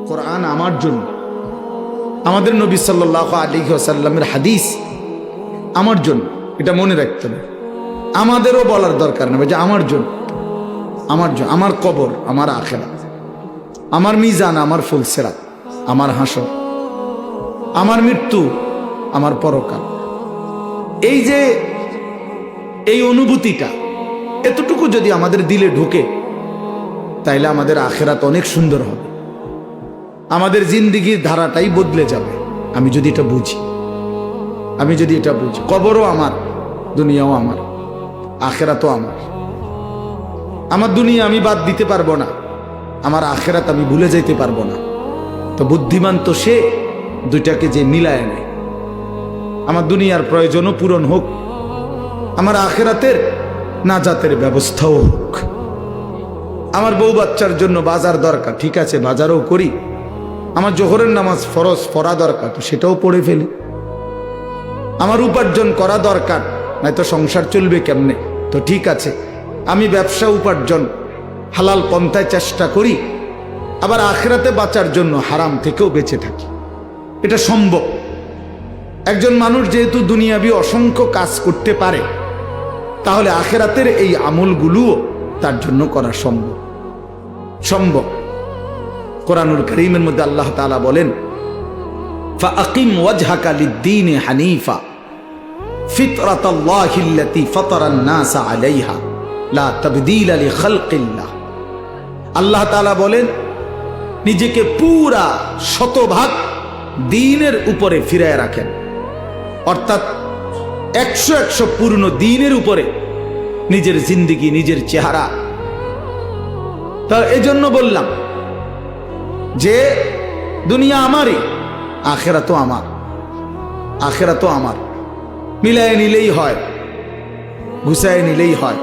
কোরআন আমার জন্য, আমাদের নবী সাল্লাল্লাহু আলাইহি ওয়াসাল্লামের হাদিস আমার জন্য। এটা মনে রাখতে হবে, আমাদেরও বলার দরকার নেই যে আমার জন্য, আমার জন্য, আমার কবর, আমার আখিরাত, আমার মিজান, আমার ফুলসিরাত, আমার হাসর, আমার মৃত্যু, আমার পরকাল। এই যে এই অনুভূতিটা এতটুকু যদি আমাদের দিলে ঢুকে, তাইলে আমাদের আখিরাত অনেক সুন্দর হবে, আমাদের জিন্দেগির ধারাটাই বদলে যাবে। আমি যদি এটা বুঝি, আমি যদি এটা বুঝি, কবরও আমার, দুনিয়াও আমার, আখিরাতও আমার। আমার দুনিয়া আমি বাদ দিতে পারবো না, আমার আখিরাত আমি ভুলে যাইতে পারবো না। তো বুদ্ধিমান তো সে দুইটাকে যে মিলায় নেয়, আমার দুনিয়ার প্রয়োজনও পূরণ হোক, আমার আখিরাতের নাজাতের ব্যবস্থাও হোক। আমার বউ বাচ্চার জন্য বাজার দরকার, ঠিক আছে বাজারও করি। আমার জোহরের নামাজ ফরজ পড়া দরকার, তো সেটাও পড়ে ফেলি। আমার উপার্জন করা দরকার, নয়তো সংসার চলবে কেমনে, তো ঠিক আছে আমি ব্যবসা উপার্জন হালাল পন্থায় চেষ্টা করি, আবার আখিরাতে বাঁচার জন্য হারাম থেকেও বেঁচে থাকি। এটা সম্ভব। একজন মানুষ যেহেতু দুনিয়াবি অসংখ্য কাজ করতে পারে, তাহলে আখিরাতের এই আমলগুলোও তার জন্য করা সম্ভব। সম্ভব। কোরআনুল কারীমের মধ্যে আল্লাহ তাআলা বলেন, ফাআকিম ওয়াজহাকা লিদ-দীনি হানিফা ফিতরাতাল্লাহিল্লাতী ফাতারান নাসা আলাইহা লা তাবদীলা লিখালকিল্লাহ। আল্লাহ তাআলা বলেন, নিজেকে পুরা শতভাগ দ্বীনের উপরে ফিরায় রাখেন, অর্থাৎ 100 পূর্ণ দ্বীনের উপরে নিজের জিন্দেগি, নিজের চেহারা। তা এজন্য বললাম যে দুনিয়া আমারই, আখিরাতও আমার, আখিরাতও আমার। মিলায় নিলেই হয়, গুছায় নিলেই হয়।